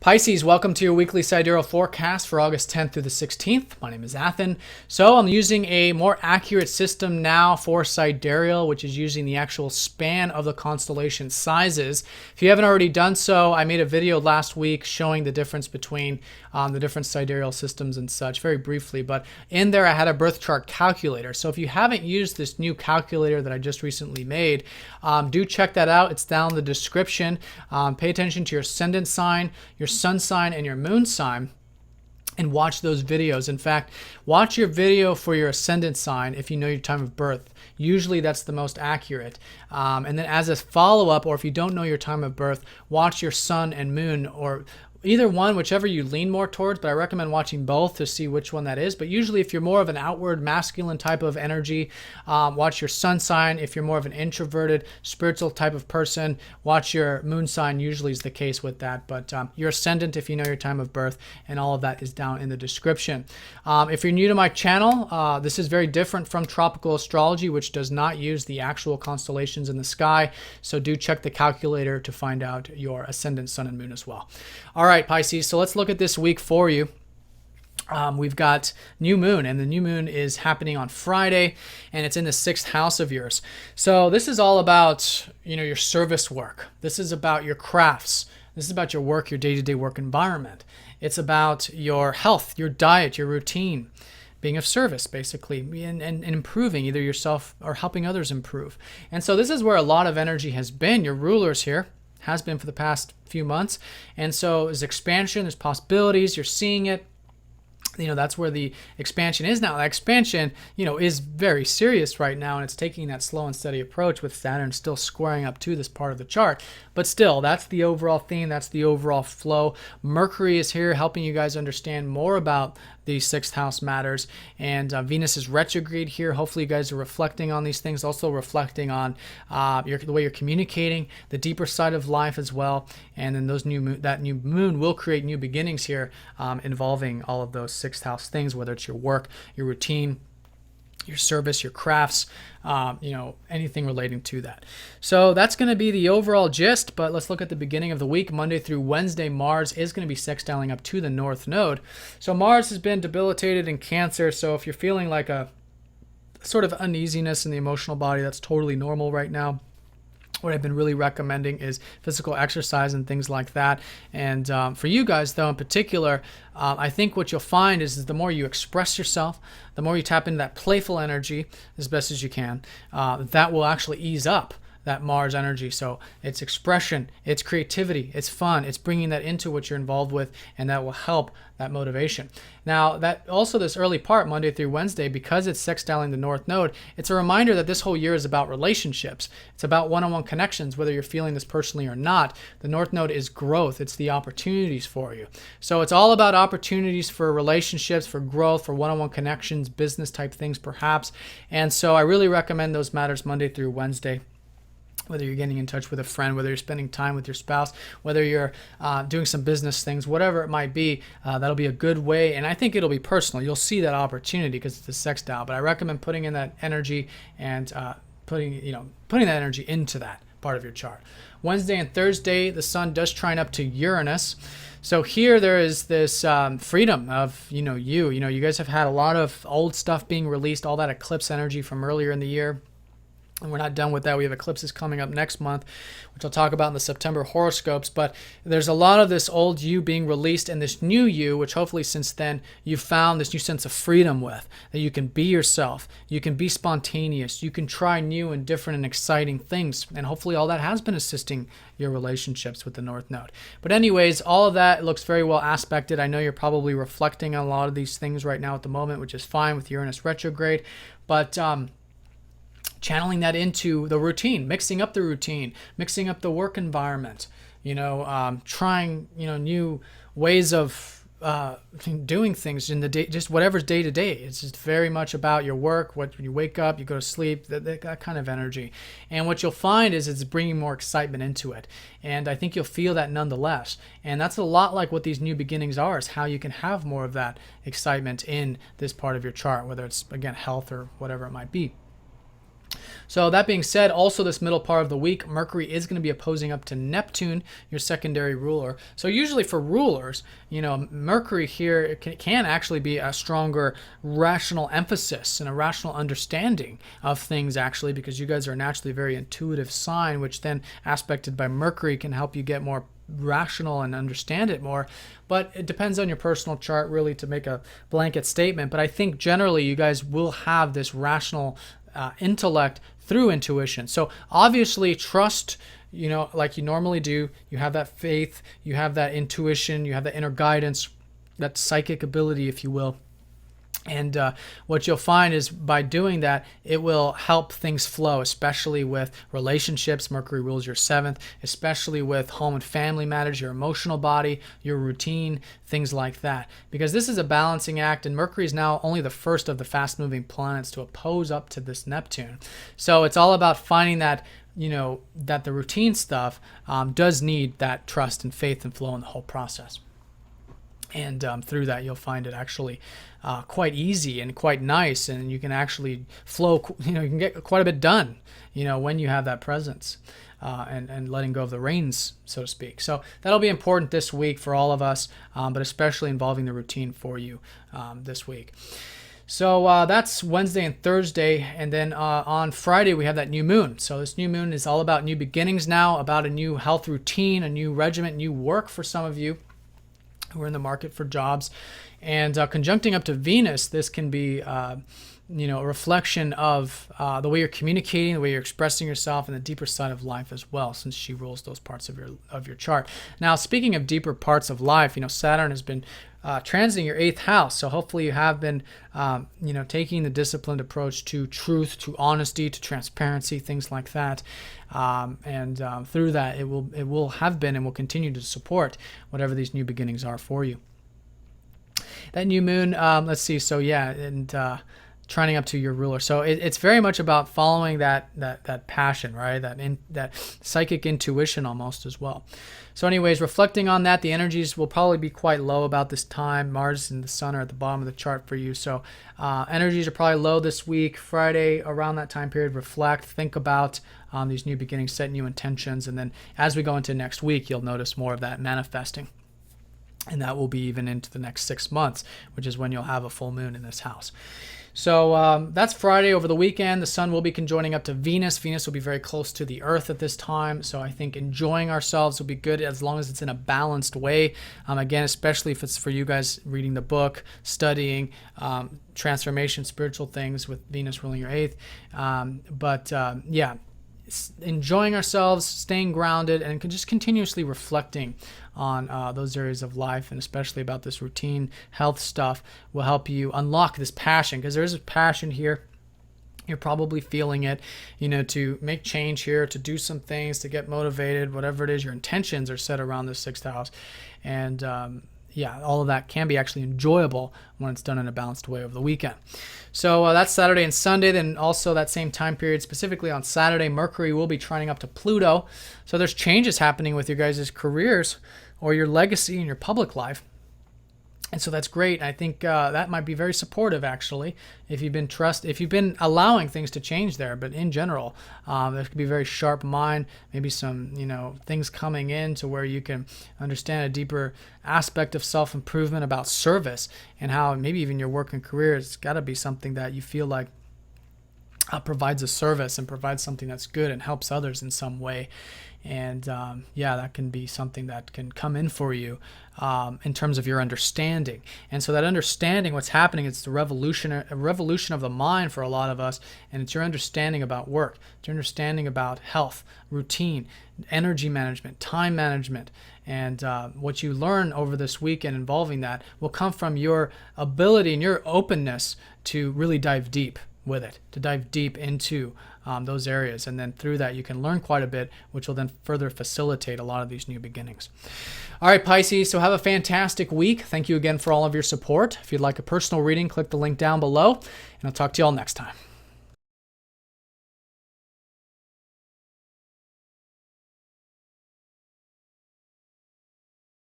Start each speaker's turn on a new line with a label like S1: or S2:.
S1: Pisces, welcome to your weekly sidereal forecast for August 10th through the 16th. My name is Athen. So I'm using a more accurate system now for sidereal, which is using the actual span of the constellation sizes. If you haven't already done so, I made a video last week showing the difference between the different sidereal systems and such, very briefly. But in there, I had a birth chart calculator. So if you haven't used this new calculator that I just recently made, do check that out. It's down in the description. Pay attention to your ascendant sign, your sun sign, and your moon sign, and watch those videos. In fact, watch your video for your ascendant sign if you know your time of birth. Usually that's the most accurate. And then as a follow-up, or if you don't know your time of birth, watch your sun and moon, or either one, whichever you lean more towards, but I recommend watching both to see which one that is. But usually if you're more of an outward masculine type of energy, watch your sun sign. If you're more of an introverted spiritual type of person, watch your moon sign. Usually is the case with that. But your ascendant, if you know your time of birth, and all of that is down in the description. If you're new to my channel, this is very different from tropical astrology, which does not use the actual constellations in the sky. So do check the calculator to find out your ascendant, sun, and moon as well. All right, Pisces, so let's look at this week for you. We've got new moon, and the new moon is happening on Friday, and it's in the 6th house of yours. So this is all about, your service work. This is about your crafts. This is about your work, your day-to-day work environment. It's about your health, your diet, your routine, being of service, basically, and improving either yourself or helping others improve. And so this is where a lot of energy has been. Your rulers here has been for the past few months. And so there's expansion, there's possibilities, you're seeing it. That's where the expansion is now. That expansion, is very serious right now, and it's taking that slow and steady approach with Saturn still squaring up to this part of the chart. But still, that's the overall theme. That's the overall flow. Mercury is here helping you guys understand more about the 6th house matters, and Venus is retrograde here. Hopefully you guys are reflecting on these things, also reflecting on the way you're communicating, the deeper side of life as well. And then that new moon will create new beginnings here, involving all of those 6th house things, whether it's your work, your routine, your service, your crafts, anything relating to that. So that's going to be the overall gist, but let's look at the beginning of the week. Monday through Wednesday, Mars is going to be sextiling up to the North Node. So Mars has been debilitated in Cancer, so if you're feeling like a sort of uneasiness in the emotional body, that's totally normal right now. What I've been really recommending is physical exercise and things like that. And for you guys, though, in particular, I think what you'll find is the more you express yourself, the more you tap into that playful energy as best as you can, that will actually ease up that Mars energy. So it's expression, it's creativity, it's fun, it's bringing that into what you're involved with, and that will help that motivation. Now, that also this early part, Monday through Wednesday, because it's sextiling the North Node, it's a reminder that this whole year is about relationships. It's about one-on-one connections, whether you're feeling this personally or not. The North Node is growth. It's the opportunities for you. So it's all about opportunities for relationships, for growth, for one-on-one connections, business type things perhaps. And so I really recommend those matters Monday through Wednesday. Whether you're getting in touch with a friend, whether you're spending time with your spouse, whether you're doing some business things, whatever it might be, that'll be a good way. And I think it'll be personal. You'll see that opportunity because it's a sextile. But I recommend putting in that energy and putting that energy into that part of your chart. Wednesday and Thursday, the sun does trine up to Uranus. So here there is this freedom of, you guys have had a lot of old stuff being released, all that eclipse energy from earlier in the year. And we're not done with that. We have eclipses coming up next month, which I'll talk about in the September horoscopes. But there's a lot of this old you being released and this new you, which hopefully since then you've found this new sense of freedom with, that you can be yourself, you can be spontaneous, you can try new and different and exciting things. And hopefully all that has been assisting your relationships with the North Node. But anyways, all of that looks very well aspected. I know you're probably reflecting on a lot of these things right now at the moment, which is fine with Uranus retrograde. But channeling that into the routine, mixing up the routine, mixing up the work environment, trying, new ways of doing things in the day, just whatever's day to day. It's just very much about your work, when you wake up, you go to sleep, that kind of energy. And what you'll find is it's bringing more excitement into it. And I think you'll feel that nonetheless. And that's a lot like what these new beginnings are, is how you can have more of that excitement in this part of your chart, whether it's, again, health or whatever it might be. So that being said, also this middle part of the week, Mercury is going to be opposing up to Neptune, your secondary ruler. So usually for rulers, Mercury here can actually be a stronger rational emphasis and a rational understanding of things, actually, because you guys are naturally a very intuitive sign, which then aspected by Mercury can help you get more rational and understand it more. But it depends on your personal chart, really, to make a blanket statement. But I think generally you guys will have this rational intellect through intuition. So obviously trust, like you normally do. You have that faith, you have that intuition, you have that inner guidance, that psychic ability, if you will. And what you'll find is by doing that, it will help things flow, especially with relationships. Mercury rules your 7th, especially with home and family matters, your emotional body, your routine, things like that. Because this is a balancing act, and Mercury is now only the first of the fast-moving planets to oppose up to this Neptune. So it's all about finding that, that the routine stuff does need that trust and faith and flow in the whole process. And through that, you'll find it actually quite easy and quite nice, and you can actually flow. You can get quite a bit done. When you have that presence and letting go of the reins, so to speak. So that'll be important this week for all of us, but especially involving the routine for you this week. So that's Wednesday and Thursday, and then on Friday we have that new moon. So this new moon is all about new beginnings now, about a new health routine, a new regimen, new work for some of you who are in the market for jobs. And conjuncting up to Venus, this can be a reflection of the way you're communicating, the way you're expressing yourself, and the deeper side of life as well, since she rules those parts of your chart. Now, speaking of deeper parts of life, Saturn has been transiting your 8th house, so hopefully you have been taking the disciplined approach to truth, to honesty, to transparency, things like that. And through that, it will have been and will continue to support whatever these new beginnings are for you. That new moon, let's see. So yeah, and trining up to your ruler. So it's very much about following that passion, right? That psychic intuition almost as well. So anyways, reflecting on that, the energies will probably be quite low about this time. Mars and the Sun are at the bottom of the chart for you. So energies are probably low this week. Friday, around that time period, reflect, think about these new beginnings, set new intentions. And then as we go into next week, you'll notice more of that manifesting. And that will be even into the next 6 months, which is when you'll have a full moon in this house. So that's Friday. Over the weekend, the Sun will be conjoining up to Venus. Venus will be very close to the Earth at this time. So I think enjoying ourselves will be good as long as it's in a balanced way. Again, especially if it's for you guys reading the book, studying, transformation, spiritual things with Venus ruling your 8th. Enjoying ourselves, staying grounded, and just continuously reflecting on those areas of life, and especially about this routine health stuff will help you unlock this passion, because there's a passion here. You're probably feeling it, to make change here, to do some things, to get motivated, whatever it is, your intentions are set around the 6th house. And all of that can be actually enjoyable when it's done in a balanced way over the weekend. So that's Saturday and Sunday. Then also that same time period, specifically on Saturday, Mercury will be trining up to Pluto. So there's changes happening with your guys' careers or your legacy in your public life. And so that's great. I think that might be very supportive, actually, if you've been allowing things to change there. But in general, there could be a very sharp mind, maybe some things coming in to where you can understand a deeper aspect of self-improvement about service, and how maybe even your work and career has got to be something that you feel like provides a service and provides something that's good and helps others in some way. And that can be something that can come in for you in terms of your understanding. And so that understanding, what's happening, it's a revolution of the mind for a lot of us, and it's your understanding about work, it's your understanding about health, routine, energy management, time management. And what you learn over this weekend involving that will come from your ability and your openness to really dive deep with it, to dive deep into those areas. And then through that, you can learn quite a bit, which will then further facilitate a lot of these new beginnings. All right, Pisces, so have a fantastic week. Thank you again for all of your support. If you'd like a personal reading, click the link down below, and I'll talk to you all next time.